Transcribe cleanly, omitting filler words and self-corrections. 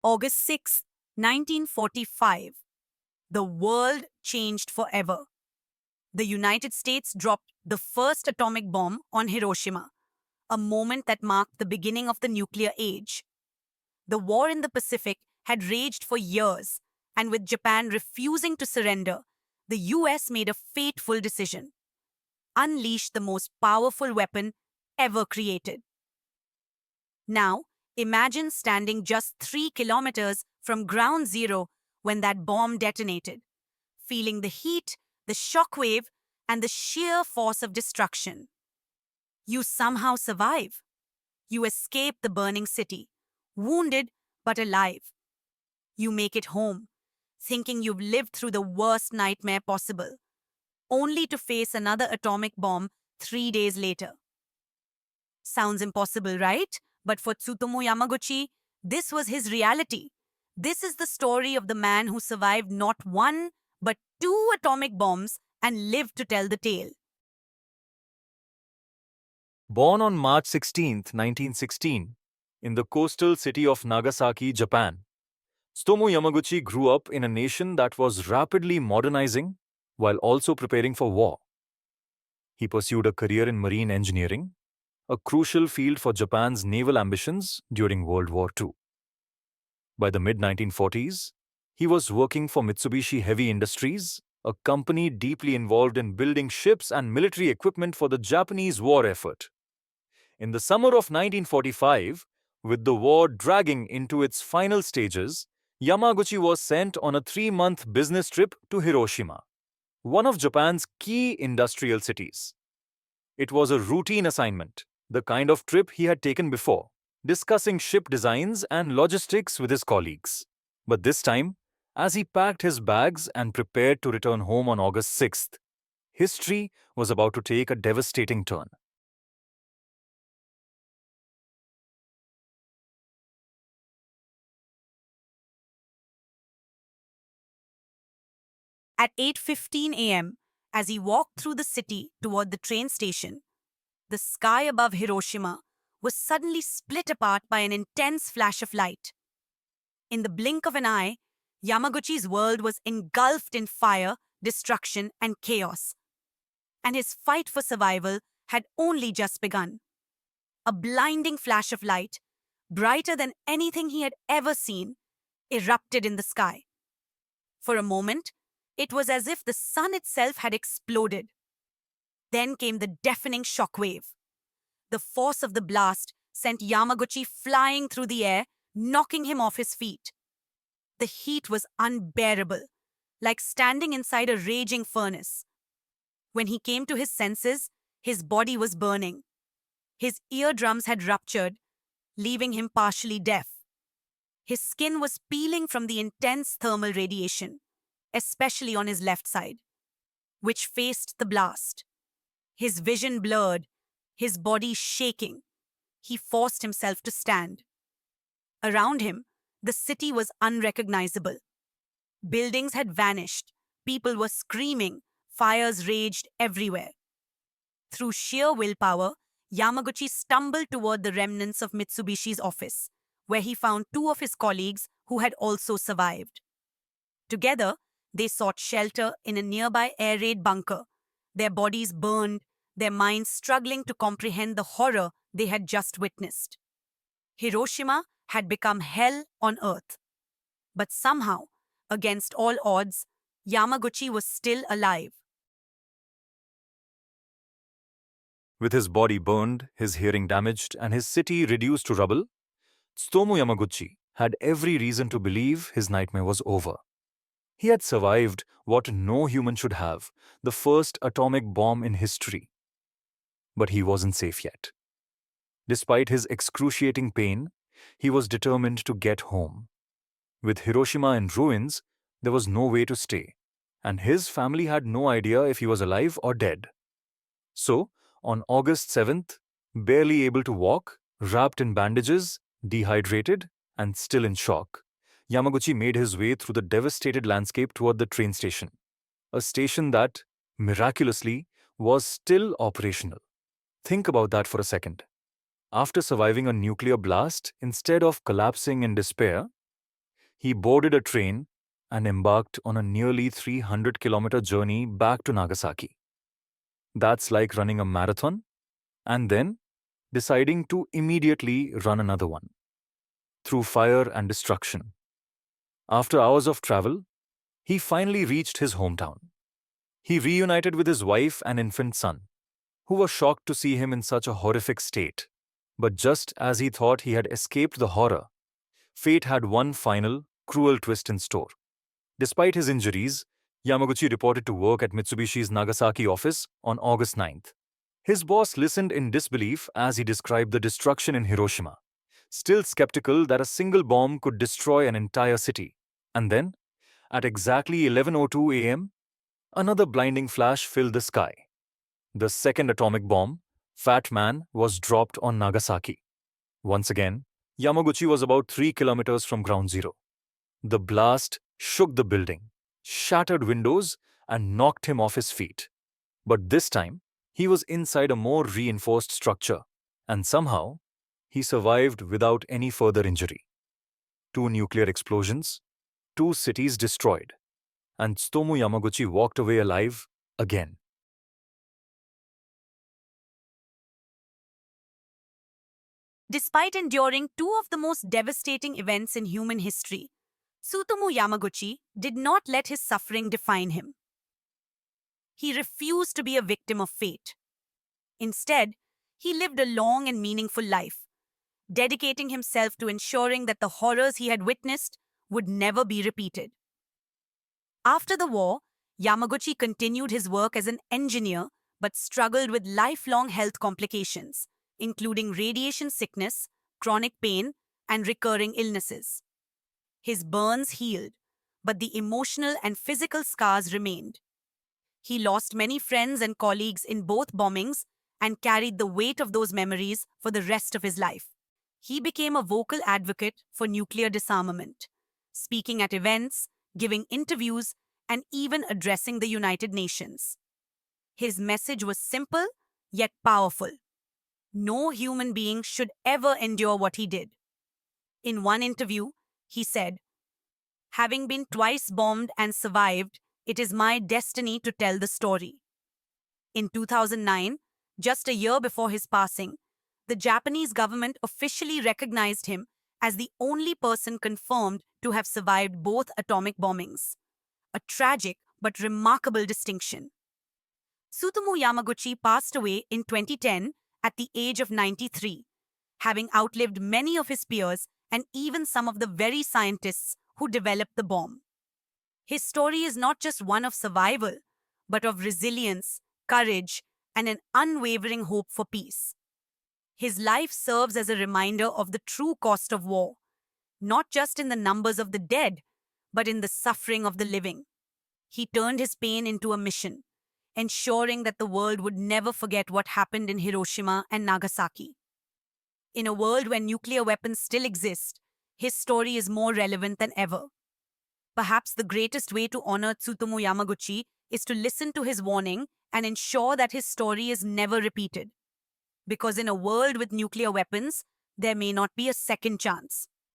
August 6, 1945. The world changed forever. The United States dropped the first atomic bomb on Hiroshima, a moment that marked the beginning of the nuclear age. The war in the Pacific had raged for years, and with Japan refusing to surrender, the US made a fateful decision: unleash the most powerful weapon ever created. Now, imagine standing just 3 kilometers from ground zero when that bomb detonated, feeling the heat, the shockwave, and the sheer force of destruction. You somehow survive. You escape the burning city, wounded but alive. You make it home, thinking you've lived through the worst nightmare possible, only to face another atomic bomb 3 days later. Sounds impossible, right? But for Tsutomu Yamaguchi, this was his reality. This is the story of the man who survived not one, but two atomic bombs and lived to tell the tale. Born on March 16, 1916, in the coastal city of Nagasaki, Japan, Tsutomu Yamaguchi grew up in a nation that was rapidly modernizing while also preparing for war. He pursued a career in marine engineering, a crucial field for Japan's naval ambitions during World War II. By the mid-1940s, he was working for Mitsubishi Heavy Industries, a company deeply involved in building ships and military equipment for the Japanese war effort. In the summer of 1945, with the war dragging into its final stages, Yamaguchi was sent on a 3-month business trip to Hiroshima, one of Japan's key industrial cities. It was a routine assignment, the kind of trip he had taken before, discussing ship designs and logistics with his colleagues. But this time, as he packed his bags and prepared to return home on August 6th, history was about to take a devastating turn. At 8:15 a.m., as he walked through the city toward the train station, the sky above Hiroshima was suddenly split apart by an intense flash of light. In the blink of an eye, Yamaguchi's world was engulfed in fire, destruction, and chaos. And his fight for survival had only just begun. A blinding flash of light, brighter than anything he had ever seen, erupted in the sky. For a moment, it was as if the sun itself had exploded. Then came the deafening shockwave. The force of the blast sent Yamaguchi flying through the air, knocking him off his feet. The heat was unbearable, like standing inside a raging furnace. When he came to his senses, his body was burning. His eardrums had ruptured, leaving him partially deaf. His skin was peeling from the intense thermal radiation, especially on his left side, which faced the blast. His vision blurred, his body shaking. He forced himself to stand. Around him, the city was unrecognizable. Buildings had vanished, people were screaming, fires raged everywhere. Through sheer willpower, Yamaguchi stumbled toward the remnants of Mitsubishi's office, where he found two of his colleagues who had also survived. Together, they sought shelter in a nearby air raid bunker, their bodies burned, their minds struggling to comprehend the horror they had just witnessed. Hiroshima had become hell on earth. But somehow, against all odds, Yamaguchi was still alive. With his body burned, his hearing damaged, and his city reduced to rubble, Tsutomu Yamaguchi had every reason to believe his nightmare was over. He had survived what no human should have, the first atomic bomb in history. But he wasn't safe yet. Despite his excruciating pain, he was determined to get home. With Hiroshima in ruins, there was no way to stay, and his family had no idea if he was alive or dead. So, on August 7th, barely able to walk, wrapped in bandages, dehydrated, and still in shock, Yamaguchi made his way through the devastated landscape toward the train station, a station that, miraculously, was still operational. Think about that for a second. After surviving a nuclear blast, instead of collapsing in despair, He boarded a train and embarked on a nearly 300-kilometer journey back to Nagasaki. That's like running a marathon and then deciding to immediately run another one through fire and destruction. After hours of travel, he finally reached his hometown. He reunited with his wife and infant son, who were shocked to see him in such a horrific state. But just as he thought he had escaped the horror, fate had one final, cruel twist in store. Despite his injuries, Yamaguchi reported to work at Mitsubishi's Nagasaki office on August 9th. His boss listened in disbelief as he described the destruction in Hiroshima, still skeptical that a single bomb could destroy an entire city. And then, at exactly 11:02 a.m., another blinding flash filled the sky. The second atomic bomb, Fat Man, was dropped on Nagasaki. Once again, Yamaguchi was about 3 kilometers from ground zero. The blast shook the building, shattered windows, and knocked him off his feet. But this time, he was inside a more reinforced structure, and somehow, he survived without any further injury. 2 nuclear explosions, 2 cities destroyed, and Tsutomu Yamaguchi walked away alive again. Despite enduring two of the most devastating events in human history, Tsutomu Yamaguchi did not let his suffering define him. He refused to be a victim of fate. Instead, he lived a long and meaningful life, dedicating himself to ensuring that the horrors he had witnessed would never be repeated. After the war, Yamaguchi continued his work as an engineer but struggled with lifelong health complications, including radiation sickness, chronic pain, and recurring illnesses. His burns healed, but the emotional and physical scars remained. He lost many friends and colleagues in both bombings and carried the weight of those memories for the rest of his life. He became a vocal advocate for nuclear disarmament, speaking at events, giving interviews, and even addressing the United Nations. His message was simple yet powerful. No human being should ever endure what he did. In one interview, he said, "Having been twice bombed and survived, it is my destiny to tell the story." In 2009, just a year before his passing, the Japanese government officially recognized him as the only person confirmed to have survived both atomic bombings. A tragic but remarkable distinction. Tsutomu Yamaguchi passed away in 2010 at the age of 93, having outlived many of his peers and even some of the very scientists who developed the bomb. His story is not just one of survival, but of resilience, courage, and an unwavering hope for peace. His life serves as a reminder of the true cost of war, not just in the numbers of the dead, but in the suffering of the living. He turned his pain into a mission, ensuring that the world would never forget what happened in Hiroshima and Nagasaki. In a world where nuclear weapons still exist, his story is more relevant than ever. Perhaps the greatest way to honor Tsutomu Yamaguchi is to listen to his warning and ensure that his story is never repeated. Because in a world with nuclear weapons, there may not be a second chance.